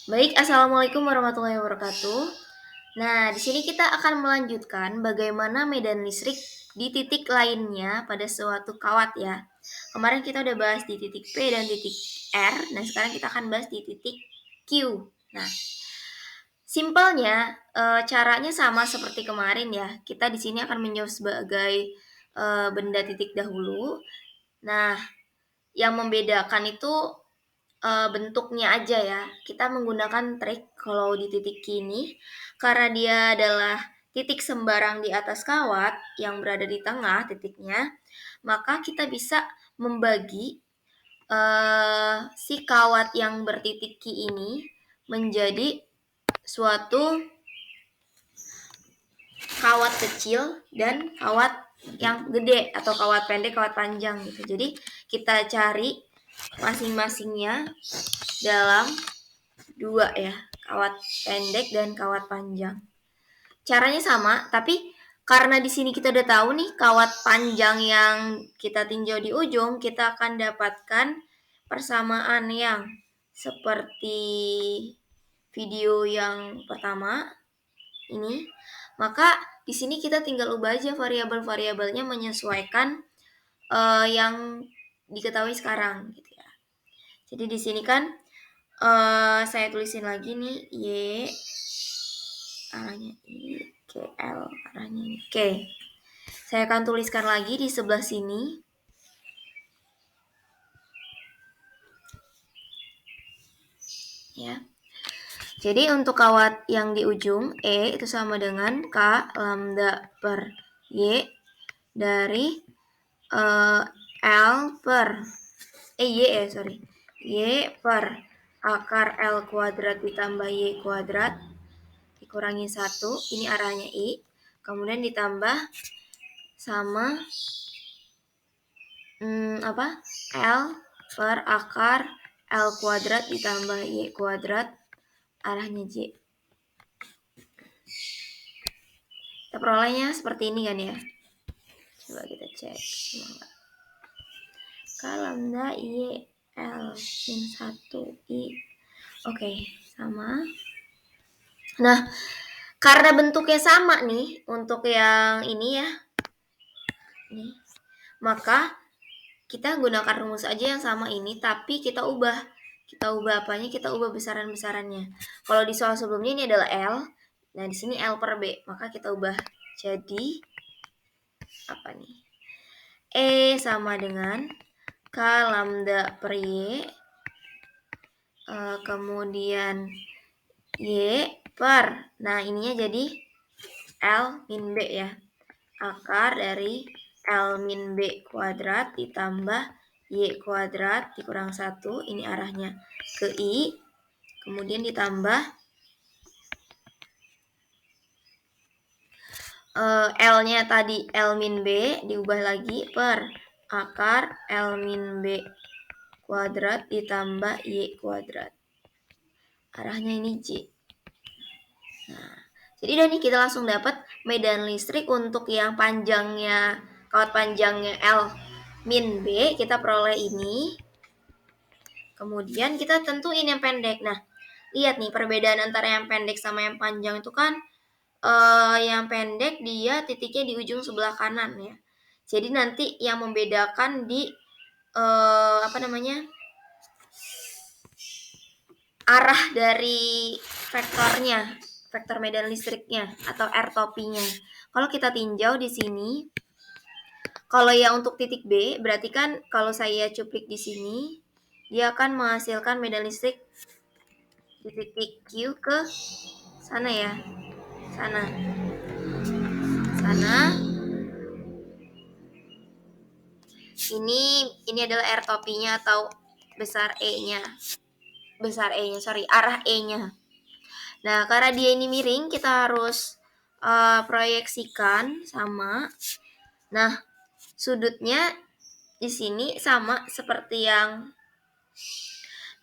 Baik, assalamualaikum warahmatullahi wabarakatuh. Nah, di sini kita akan melanjutkan bagaimana medan listrik di titik lainnya pada suatu kawat ya. Kemarin kita udah bahas di titik P dan titik R, dan sekarang kita akan bahas di titik Q. Nah, simpelnya caranya sama seperti kemarin ya. Kita di sini akan menjawab sebagai benda titik dahulu. Nah, yang membedakan itu bentuknya aja ya. Kita menggunakan trik kalau di titik kini, karena dia adalah titik sembarang di atas kawat yang berada di tengah titiknya, maka kita bisa membagi si kawat yang bertitik Q ini menjadi suatu kawat kecil dan kawat yang gede atau kawat pendek, kawat panjang gitu. Jadi kita cari masing-masingnya dalam dua ya, kawat pendek dan kawat panjang. Caranya sama, tapi karena di sini kita udah tahu nih kawat panjang yang kita tinjau di ujung, kita akan dapatkan persamaan yang seperti video yang pertama ini. Maka di sini kita tinggal ubah aja variabel-variabelnya menyesuaikan yang diketahui sekarang gitu ya. Jadi di sini kan saya tulisin lagi nih Y arahnya I, K, L arahnya ini. Oke. Saya akan tuliskan lagi di sebelah sini. Ya. Jadi untuk kawat yang di ujung E itu sama dengan K lambda per Y dari L per Y per akar L kuadrat ditambah Y kuadrat dikurangi 1, ini arahnya I, kemudian ditambah sama L per akar L kuadrat ditambah Y kuadrat arahnya J. Kita perolehnya seperti ini kan ya. Coba kita cek. K lambda Y L min 1 I. Oke, sama. Nah, karena bentuknya sama nih untuk yang ini ya. Nih. Maka kita gunakan rumus aja yang sama ini, tapi kita ubah apanya? Kita ubah besaran-besarannya. Kalau di soal sebelumnya ini adalah L, nah di sini L per B, maka kita ubah jadi apa nih? E sama dengan K lambda per Y, kemudian Y per, nah ininya jadi L min B ya, akar dari L min B kuadrat ditambah Y kuadrat dikurang 1, ini arahnya ke I, kemudian ditambah L-nya tadi L min B diubah lagi per akar L min B kuadrat ditambah Y kuadrat. Arahnya ini J. Nah, jadi udah nih kita langsung dapat medan listrik untuk yang panjangnya, kawat panjangnya L min B, kita peroleh ini. Kemudian kita tentuin yang pendek. Nah, lihat nih perbedaan antara yang pendek sama yang panjang itu kan yang pendek dia titiknya di ujung sebelah kanan ya. Jadi nanti yang membedakan di arah dari vektor medan listriknya atau R topinya. Kalau kita tinjau di sini, kalau yang untuk titik B berarti kan kalau saya cuplik di sini dia akan menghasilkan medan listrik di titik Q ke sana ya, sana. Ini adalah R topinya atau arah E-nya. Nah, karena dia ini miring, kita harus proyeksikan sama. Nah, sudutnya di sini sama seperti yang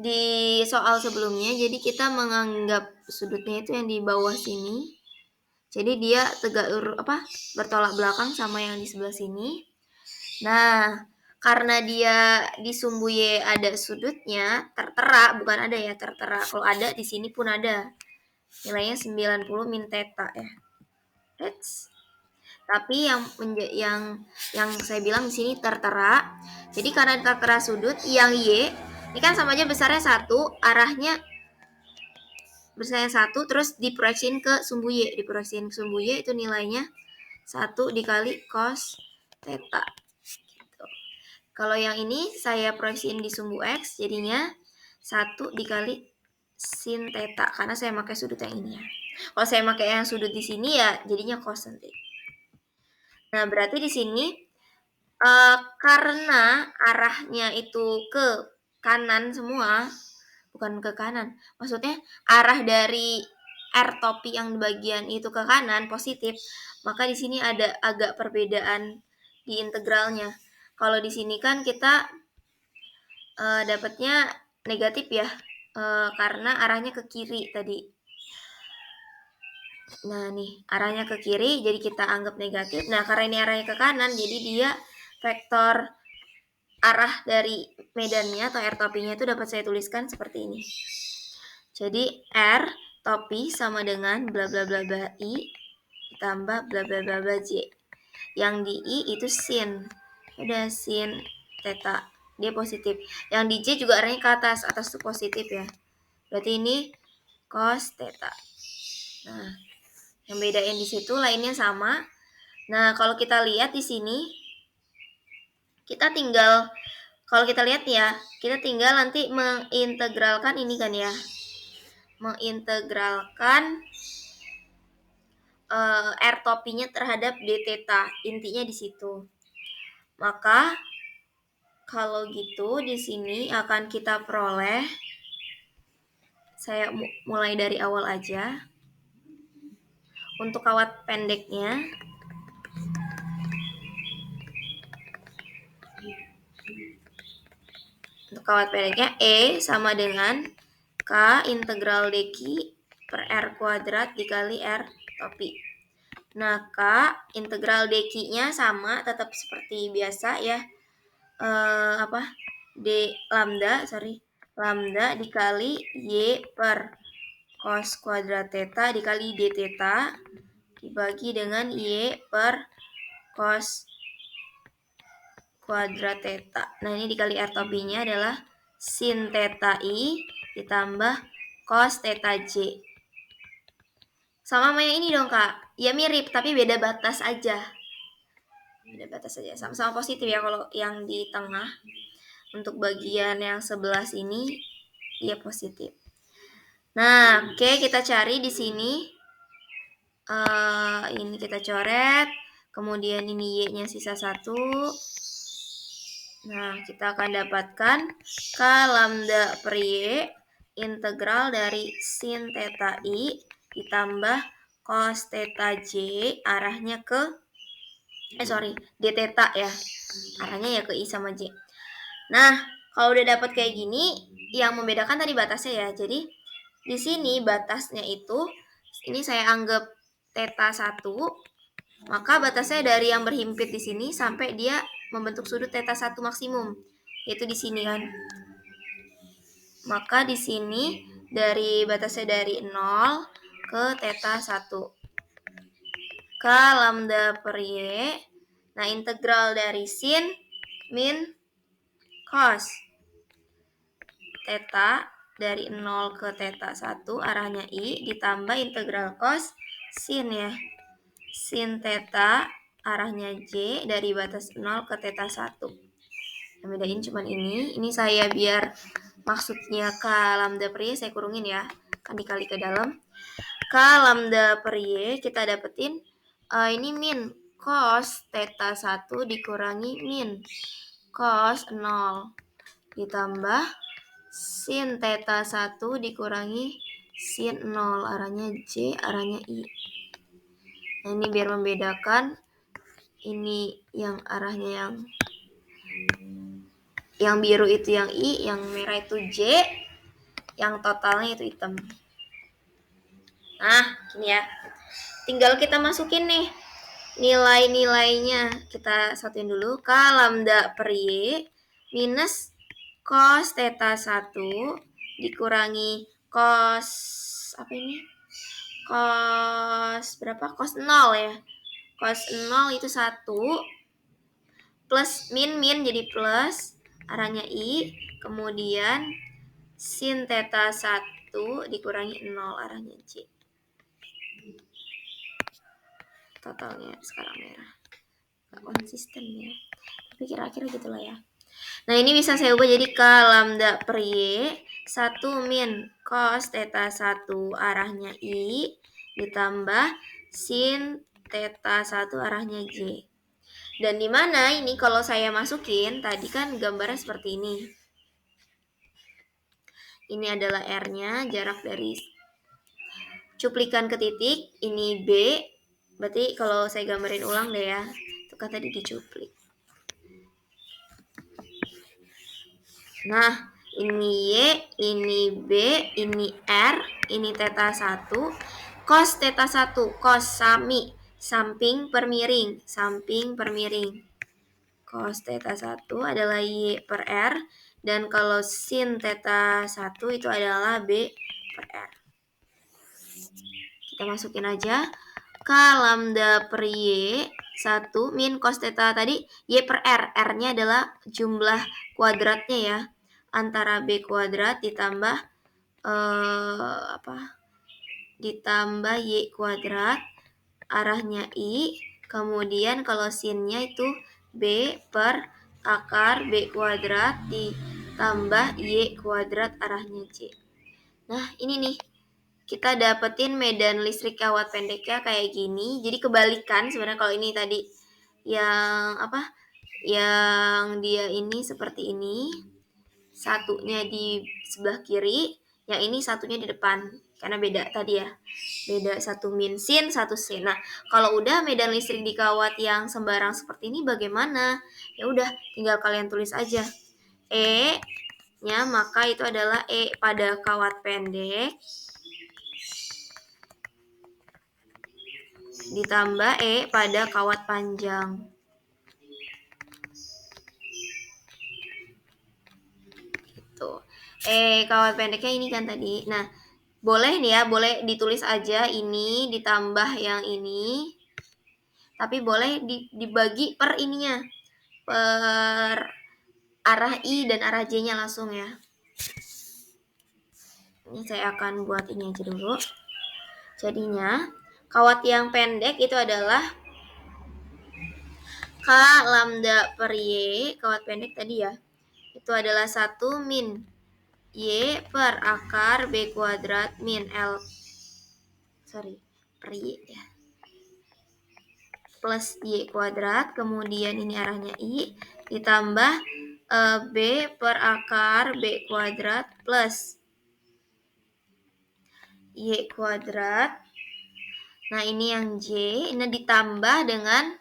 di soal sebelumnya. Jadi kita menganggap sudutnya itu yang di bawah sini. Jadi dia bertolak belakang sama yang di sebelah sini. Nah, karena dia di sumbu Y ada sudutnya, tertera, bukan ada ya, tertera. Kalau ada di sini pun ada. Nilainya 90 min theta ya. Tapi yang saya bilang di sini tertera. Jadi karena tertera sudut yang Y ini kan sama aja besarnya 1, arahnya besarnya 1 terus diproyeksiin ke sumbu Y. Diproyeksiin ke sumbu Y itu nilainya 1 dikali cos theta. Kalau yang ini saya proyeksiin di sumbu X, jadinya 1 dikali sin theta, karena saya pakai sudut yang ini ya. Kalau saya pakai yang sudut di sini ya jadinya cos nanti. Nah, berarti di sini karena arahnya itu ke kanan semua, bukan ke kanan, maksudnya arah dari R topi yang bagian itu ke kanan positif, maka di sini ada agak perbedaan di integralnya. Kalau di sini kan kita dapatnya negatif ya, karena arahnya ke kiri tadi. Nah nih arahnya ke kiri, jadi kita anggap negatif. Nah karena ini arahnya ke kanan, jadi dia vektor arah dari medannya atau R topinya itu dapat saya tuliskan seperti ini. Jadi R topi sama dengan bla bla bla bla I ditambah bla bla bla bla J. Yang di I itu sin. Udah sin theta. Dia positif. Yang di J juga arahnya ke atas. Atas itu positif ya. Berarti ini cos theta. Nah, yang bedain di situ lainnya sama. Nah, kalau kita lihat di sini kita tinggal, kalau kita lihat ya, kita tinggal nanti mengintegralkan ini kan ya. Mengintegralkan R topinya terhadap d theta. Intinya di situ. Maka kalau gitu di sini akan kita peroleh, saya mulai dari awal aja. Untuk kawat pendeknya E sama dengan K integral dq per R kuadrat dikali R topi. Nah, K integral dq-nya sama, tetap seperti biasa ya. Lambda dikali Y per cos kuadrat theta dikali d theta dibagi dengan Y per cos kuadrat theta. Nah, ini dikali R topinya adalah sin theta I ditambah cos theta J. Sama yang ini dong, Kak. Ya mirip, tapi beda batas aja. Beda batas aja. Sama-sama positif ya kalau yang di tengah. Untuk bagian yang sebelah sini, dia positif. Nah, oke, kita cari di sini. Ini kita coret. Kemudian ini Y-nya sisa 1. Nah, kita akan dapatkan K lambda per Y integral dari sin theta I ditambah cos theta J arahnya ke d theta ya. Arahnya ya ke I sama J. Nah, kalau udah dapat kayak gini, yang membedakan tadi batasnya ya. Jadi, di sini batasnya itu, ini saya anggap theta 1, maka batasnya dari yang berhimpit di sini sampai dia membentuk sudut theta 1 maksimum, yaitu di sini kan. Maka di sini dari batasnya dari 0 ke theta 1. K lambda per Y. Nah, integral dari sin min cos theta dari 0 ke theta 1 arahnya I ditambah integral cos sin ya. Sin theta arahnya J dari batas 0 ke theta 1. Yang bedain cuman ini. Ini saya biar maksudnya K lambda per Y saya kurungin ya. Kan dikali ke dalam. K lambda per Y kita dapetin ini min cos theta 1 dikurangi min cos 0 ditambah sin theta 1 dikurangi sin 0 arahnya J arahnya I. Nah, ini biar membedakan, ini yang arahnya yang biru itu yang I, yang merah itu J, yang totalnya itu hitam. Nah, gini ya. Tinggal kita masukin nih nilai-nilainya kita satuin dulu. K lambda per Y minus cos theta 1 dikurangi cos apa ini? Cos berapa? Cos 0 ya. Cos 0 itu 1 plus min jadi plus arahnya I, kemudian sin theta 1 dikurangi 0 arahnya J. Totalnya sekarang merah. Gak konsisten ya. Tapi kira-kira gitulah ya. Nah, ini bisa saya ubah jadi K lambda per Y 1 min cos theta 1 arahnya I ditambah sin theta 1 arahnya J. Dan di mana ini kalau saya masukin, tadi kan gambarnya seperti ini. Ini adalah R-nya, jarak dari cuplikan ke titik, ini B. Berarti kalau saya gambarin ulang deh ya. Itu kan tadi dicuplik. Nah, ini Y, ini B, ini R, ini theta 1, cos theta 1, cos sami, samping per miring, Cos theta 1 adalah Y per R, dan kalau sin theta 1 itu adalah B per R. Kita masukin aja. K lambda per Y 1 min cos theta tadi Y per R. R-nya adalah jumlah kuadratnya ya. Antara B kuadrat ditambah ditambah Y kuadrat arahnya I. Kemudian kalau sinnya itu B per akar B kuadrat ditambah Y kuadrat arahnya C. Nah, ini nih. Kita dapetin medan listrik kawat pendeknya kayak gini. Jadi kebalikan sebenarnya kalau ini tadi yang yang dia ini seperti ini. Satunya di sebelah kiri, yang ini satunya di depan. Karena beda tadi ya. Beda satu min sin, satu sin. Nah, kalau udah medan listrik di kawat yang sembarang seperti ini bagaimana? Ya udah, tinggal kalian tulis aja. E-nya maka itu adalah E pada kawat pendek ditambah E pada kawat panjang. Gitu. Kawat pendeknya ini kan tadi. Nah, boleh nih ya, boleh ditulis aja ini ditambah yang ini. Tapi boleh dibagi per ininya. Per arah I dan arah J-nya langsung ya. Ini saya akan buat ini aja dulu. Jadinya, kawat yang pendek itu adalah K lambda per Y, kawat pendek tadi ya. Itu adalah 1 min Y per akar B kuadrat min L per Y ya. Plus Y kuadrat, kemudian ini arahnya I, ditambah B per akar B kuadrat plus Y kuadrat. Nah, ini yang J, ini ditambah dengan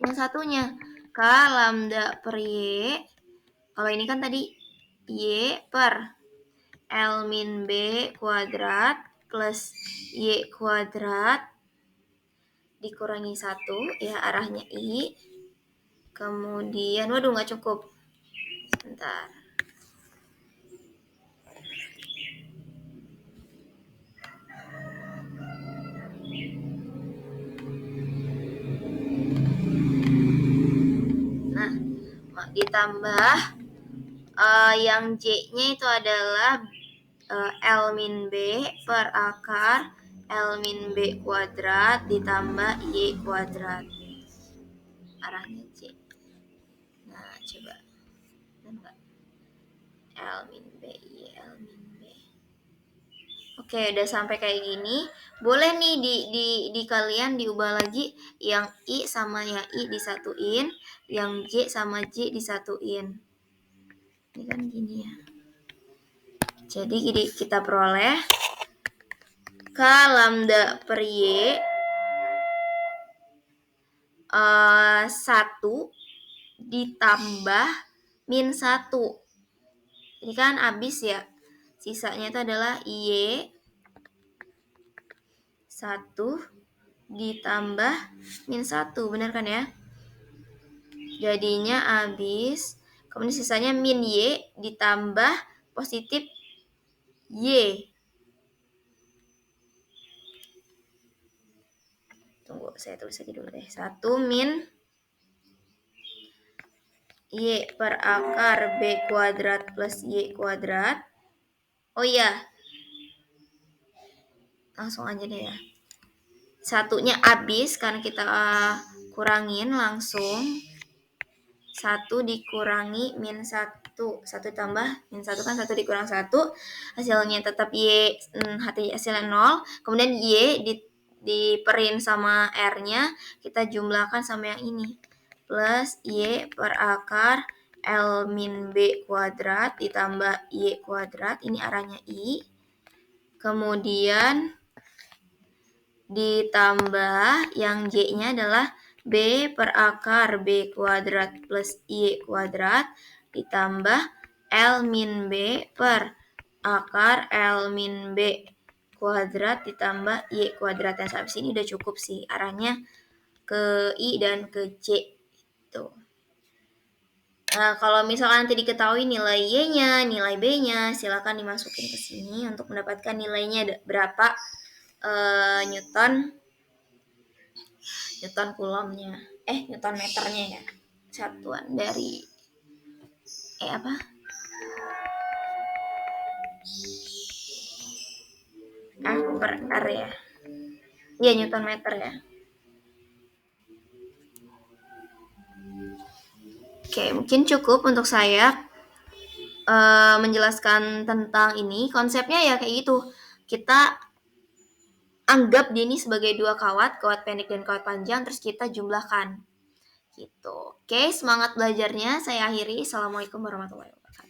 yang satunya K lambda per Y. Kalau ini kan tadi Y per L min B kuadrat plus Y kuadrat dikurangi 1 ya, arahnya I. Kemudian, waduh nggak cukup. Sebentar. Nah, ditambah yang J-nya itu adalah L min B per akar L min B kuadrat ditambah Y kuadrat. Arahnya J. Nah, coba. L min B, Y, L min B. Oke, udah sampai kayak gini. Boleh nih di kalian diubah lagi yang I sama yang I disatuin, yang J sama J disatuin. Ini kan gini ya. Jadi kita peroleh K lambda per Y 1 ditambah min 1 Ini kan habis ya. Sisanya itu adalah Y 1 ditambah min 1, benar kan ya? Jadinya habis. Kemudian sisanya min Y ditambah positif Y. Tunggu, saya tulis aja dulu deh. 1 min Y per akar B kuadrat plus Y kuadrat. Oh iya, langsung aja deh ya. Satunya habis karena kita kurangin langsung. 1 dikurangi min 1. 1 tambah min 1 kan 1 dikurang 1. Hasilnya tetap Y, hasilnya 0. Kemudian Y diperin sama R-nya, kita jumlahkan sama yang ini. Plus Y per akar L min B kuadrat ditambah Y kuadrat. Ini arahnya I. Kemudian ditambah yang Y-nya adalah B per akar B kuadrat plus Y kuadrat ditambah L min B per akar L min B kuadrat ditambah Y kuadrat. Dan sampai sini udah cukup sih, arahnya ke I dan ke C. Tuh. Nah, kalau misalkan nanti diketahui nilai Y-nya, nilai B-nya, silakan dimasukin ke sini untuk mendapatkan nilainya berapa Newton kulomnya, Newton meternya ya, satuan dari F per R ya. Iya, Newton meter ya. Oke, mungkin cukup untuk saya menjelaskan tentang ini. Konsepnya ya kayak gitu. Kita anggap dia ini sebagai dua kawat pendek dan kawat panjang, terus kita jumlahkan. Gitu. Oke, semangat belajarnya. Saya akhiri. Assalamualaikum warahmatullahi wabarakatuh.